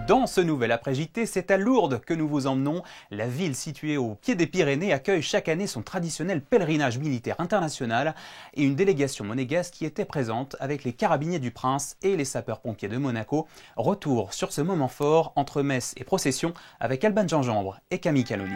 Dans ce nouvel après-JT, c'est à Lourdes que nous vous emmenons. La ville située au pied des Pyrénées accueille chaque année son traditionnel pèlerinage militaire international et une délégation monégasque qui était présente avec les carabiniers du Prince et les sapeurs-pompiers de Monaco. Retour sur ce moment fort entre messe et procession avec Alban Gingembre et Camille Caloni.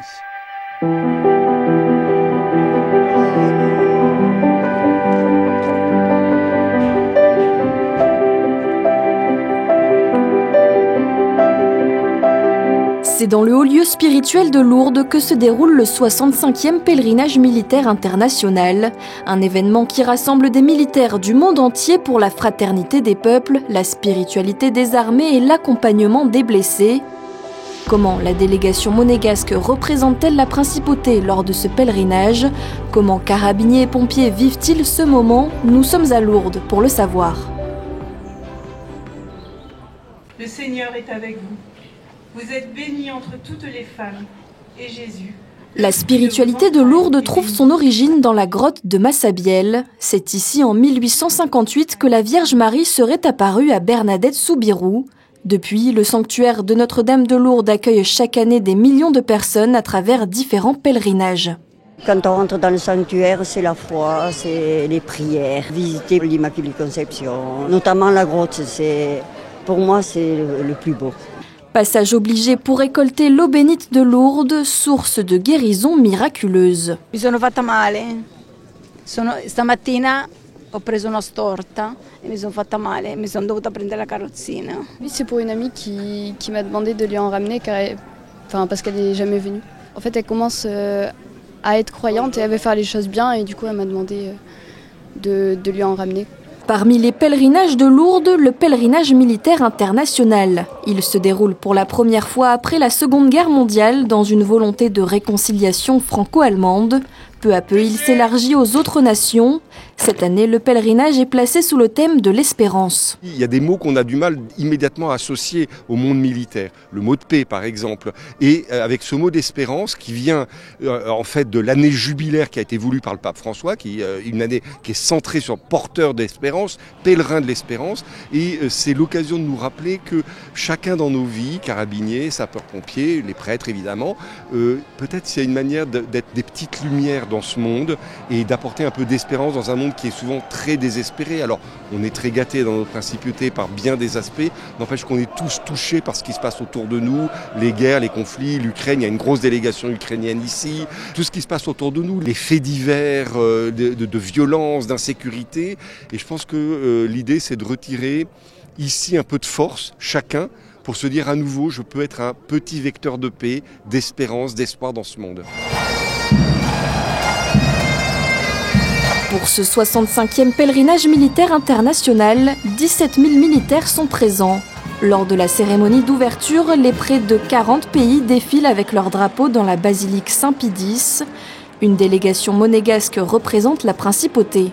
C'est dans le haut lieu spirituel de Lourdes que se déroule le 65e pèlerinage militaire international, un événement qui rassemble des militaires du monde entier pour la fraternité des peuples, la spiritualité des armées et l'accompagnement des blessés. Comment la délégation monégasque représente-t-elle la principauté lors de ce pèlerinage? Comment carabiniers et pompiers vivent-ils ce moment? Nous sommes à Lourdes pour le savoir. Le Seigneur est avec vous. Vous êtes bénie entre toutes les femmes, et Jésus. La spiritualité de Lourdes trouve son origine dans la grotte de Massabielle. C'est ici en 1858 que la Vierge Marie serait apparue à Bernadette-Soubirous. Depuis, le sanctuaire de Notre-Dame de Lourdes accueille chaque année des millions de personnes à travers différents pèlerinages. Quand on rentre dans le sanctuaire, c'est la foi, c'est les prières, visiter l'Immaculée Conception, notamment la grotte, pour moi c'est le plus beau. Passage obligé pour récolter l'eau bénite de Lourdes, source de guérison miraculeuse. Mi sono fatta male. Stamattina ho preso una storta e mi sono fatta male. Mi sono dovuta prendere la carrozzina. Oui, c'est pour une amie qui m'a demandé de lui en ramener parce qu'elle n'est jamais venue. En fait, elle commence à être croyante et elle veut faire les choses bien et du coup, elle m'a demandé de lui en ramener. Parmi les pèlerinages de Lourdes, le pèlerinage militaire international. Il se déroule pour la première fois après la Seconde Guerre mondiale dans une volonté de réconciliation franco-allemande. Peu à peu, il s'élargit aux autres nations. Cette année, le pèlerinage est placé sous le thème de l'espérance. Il y a des mots qu'on a du mal immédiatement à associer au monde militaire. Le mot de paix, par exemple. Et avec ce mot d'espérance qui vient en fait de l'année jubilaire qui a été voulue par le pape François, une année qui est centrée sur porteur d'espérance, pèlerin de l'espérance. Et c'est l'occasion de nous rappeler que chacun dans nos vies, carabiniers, sapeurs-pompiers, les prêtres évidemment, peut-être s'il y a une manière d'être des petites lumières dans ce monde et d'apporter un peu d'espérance dans un monde qui est souvent très désespéré. Alors, on est très gâtés dans notre principauté par bien des aspects, n'empêche qu'on est tous touchés par ce qui se passe autour de nous, les guerres, les conflits, l'Ukraine, il y a une grosse délégation ukrainienne ici, tout ce qui se passe autour de nous, les faits divers de violence, d'insécurité. Et je pense que l'idée, c'est de retirer ici un peu de force, chacun, pour se dire à nouveau, je peux être un petit vecteur de paix, d'espérance, d'espoir dans ce monde. Pour ce 65e pèlerinage militaire international, 17 000 militaires sont présents. Lors de la cérémonie d'ouverture, les près de 40 pays défilent avec leur drapeau dans la basilique Saint-Pie-X. Une délégation monégasque représente la principauté.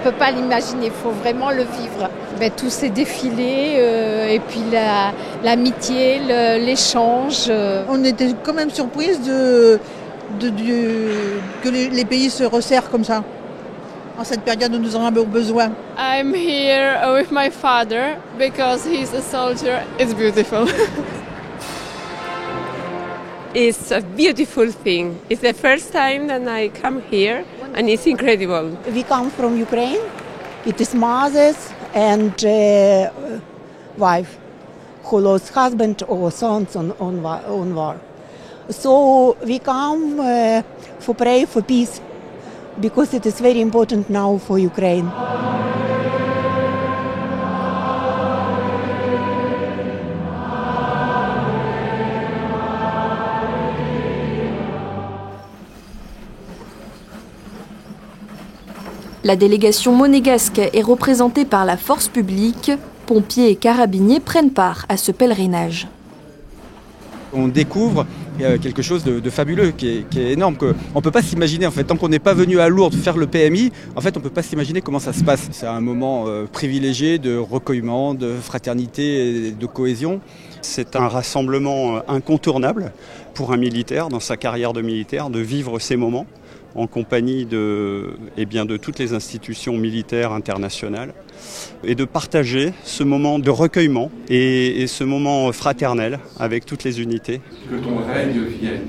On ne peut pas l'imaginer, il faut vraiment le vivre. Tous ces défilés et puis l'amitié, l'échange. On était quand même surprise que les pays se resserrent comme ça, en cette période où nous en avons besoin. I'm here with my father because he's a soldier. It's beautiful. It's a beautiful thing. It's the first time that I come here and it's incredible. We come from Ukraine. It is mothers and wife who lost husband or sons on war. So we come for pray for peace because it is very important now for Ukraine. La délégation monégasque est représentée par la force publique. Pompiers et carabiniers prennent part à ce pèlerinage. On découvre quelque chose de fabuleux, qui est énorme. On ne peut pas s'imaginer, en fait, tant qu'on n'est pas venu à Lourdes faire le PMI, en fait, on ne peut pas s'imaginer comment ça se passe. C'est un moment privilégié de recueillement, de fraternité et de cohésion. C'est un rassemblement incontournable pour un militaire, dans sa carrière de militaire, de vivre ces moments en compagnie de toutes les institutions militaires internationales et de partager ce moment de recueillement et ce moment fraternel avec toutes les unités. Que ton règne vienne.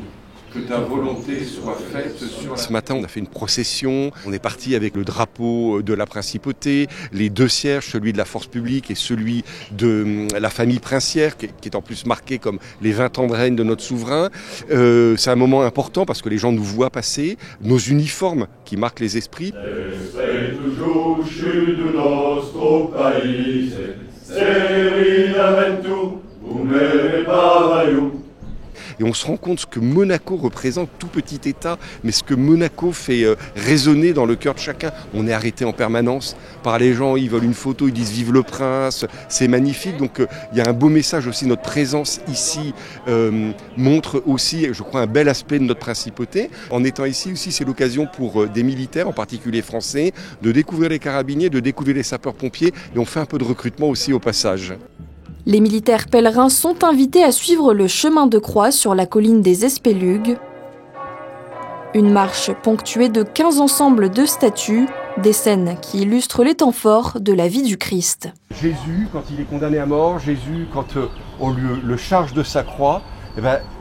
Que ta volonté soit faite sur... Ce matin, on a fait une procession. On est parti avec le drapeau de la principauté, les deux cierges, celui de la force publique et celui de la famille princière, qui est en plus marqué comme les 20 ans de règne de notre souverain. C'est un moment important parce que les gens nous voient passer. Nos uniformes qui marquent les esprits. Et on se rend compte ce que Monaco représente, tout petit État, mais ce que Monaco fait résonner dans le cœur de chacun. On est arrêté en permanence par les gens, ils veulent une photo, ils disent « Vive le prince », c'est magnifique. Donc il y a un beau message aussi, notre présence ici montre aussi, je crois, un bel aspect de notre principauté. En étant ici aussi, c'est l'occasion pour des militaires, en particulier français, de découvrir les carabiniers, de découvrir les sapeurs-pompiers, et on fait un peu de recrutement aussi au passage. Les militaires pèlerins sont invités à suivre le chemin de croix sur la colline des Espélugues. Une marche ponctuée de 15 ensembles de statues, des scènes qui illustrent les temps forts de la vie du Christ. Jésus, quand il est condamné à mort, Jésus, quand on le charge de sa croix,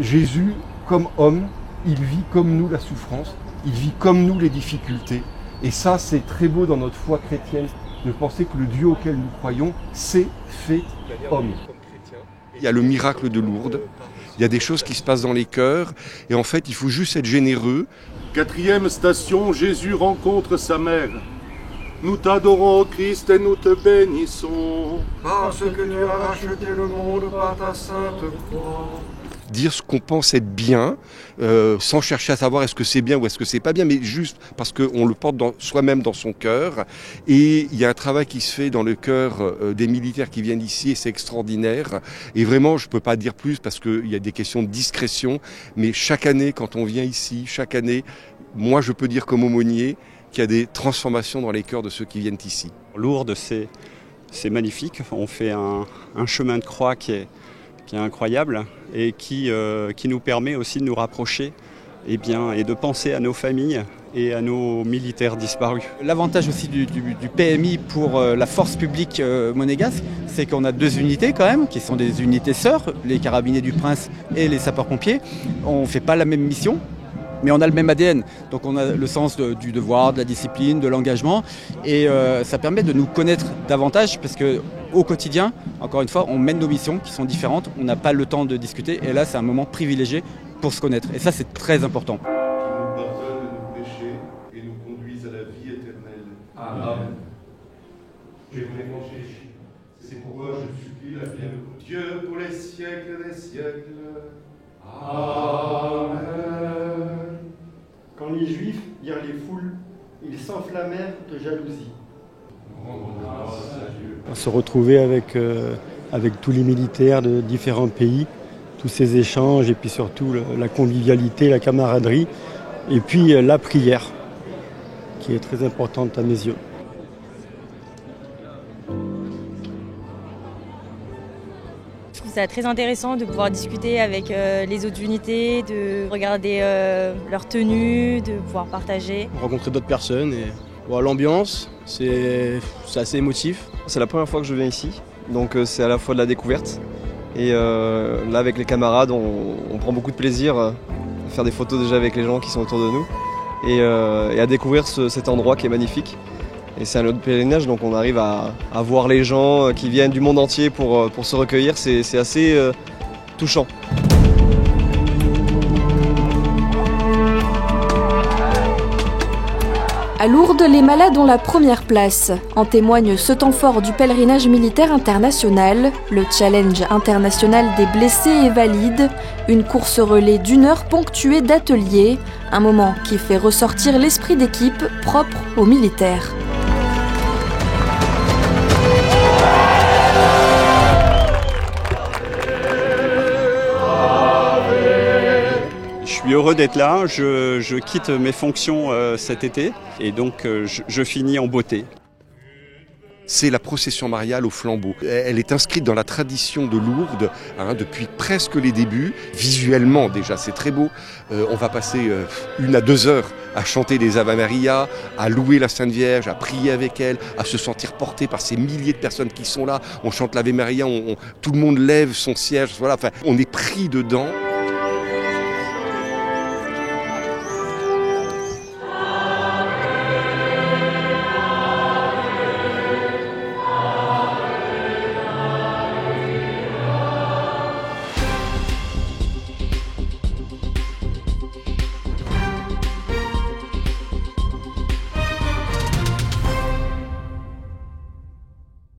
Jésus, comme homme, il vit comme nous la souffrance, il vit comme nous les difficultés. Et ça, c'est très beau dans notre foi chrétienne, de penser que le Dieu auquel nous croyons s'est fait homme. Il y a le miracle de Lourdes, il y a des choses qui se passent dans les cœurs, et en fait, il faut juste être généreux. 4e station, Jésus rencontre sa mère. Nous t'adorons, ô Christ, et nous te bénissons. Parce que tu as racheté le monde par ta sainte croix. Dire ce qu'on pense être bien, sans chercher à savoir est-ce que c'est bien ou est-ce que c'est pas bien, mais juste parce qu'on le porte soi-même dans son cœur. Et il y a un travail qui se fait dans le cœur des militaires qui viennent ici et c'est extraordinaire. Et vraiment, je peux pas dire plus parce qu'il y a des questions de discrétion, mais chaque année, quand on vient ici, chaque année, moi je peux dire comme aumônier qu'il y a des transformations dans les cœurs de ceux qui viennent ici. Lourdes, c'est magnifique. On fait un chemin de croix qui est incroyable et qui nous permet aussi de nous rapprocher et de penser à nos familles et à nos militaires disparus. L'avantage aussi du PMI pour la force publique monégasque, c'est qu'on a deux unités quand même, qui sont des unités sœurs, les carabiniers du Prince et les sapeurs-pompiers. On ne fait pas la même mission, mais on a le même ADN. Donc on a le sens du devoir, de la discipline, de l'engagement. Et ça permet de nous connaître davantage parce qu'au quotidien, encore une fois, on mène nos missions qui sont différentes. On n'a pas le temps de discuter. Et là, c'est un moment privilégié pour se connaître. Et ça, c'est très important. Nous pardonne de nos péchés et nous conduise à la vie éternelle. Amen. J'ai vraiment Jésus. C'est pourquoi je supplie la bienvenue. Dieu pour les siècles des siècles. Amen. Quand les Juifs virent les foules, ils s'enflammèrent de jalousie. On se retrouvait avec tous les militaires de différents pays, tous ces échanges et puis surtout la convivialité, la camaraderie et puis la prière qui est très importante à mes yeux. Je trouve ça très intéressant de pouvoir discuter avec les autres unités, de regarder leurs tenues, de pouvoir partager. Rencontrer d'autres personnes et l'ambiance, c'est assez émotif. C'est la première fois que je viens ici, donc c'est à la fois de la découverte et là avec les camarades on prend beaucoup de plaisir à faire des photos déjà avec les gens qui sont autour de nous et à découvrir cet endroit qui est magnifique. Et c'est un autre pèlerinage, donc on arrive à voir les gens qui viennent du monde entier pour se recueillir, c'est assez touchant. À Lourdes, les malades ont la première place. En témoigne ce temps fort du pèlerinage militaire international, le challenge international des blessés et valides, une course relais d'1 heure ponctuée d'ateliers, un moment qui fait ressortir l'esprit d'équipe propre aux militaires. heureux d'être là. Je quitte mes fonctions cet été et donc je finis en beauté. C'est la procession mariale au flambeau. Elle est inscrite dans la tradition de Lourdes depuis presque les débuts. Visuellement déjà, c'est très beau. On va passer 1 à 2 heures à chanter des Ave Maria, à louer la Sainte Vierge, à prier avec elle, à se sentir porté par ces milliers de personnes qui sont là. On chante l'Ave Maria, tout le monde lève son siège. Voilà, enfin, on est pris dedans.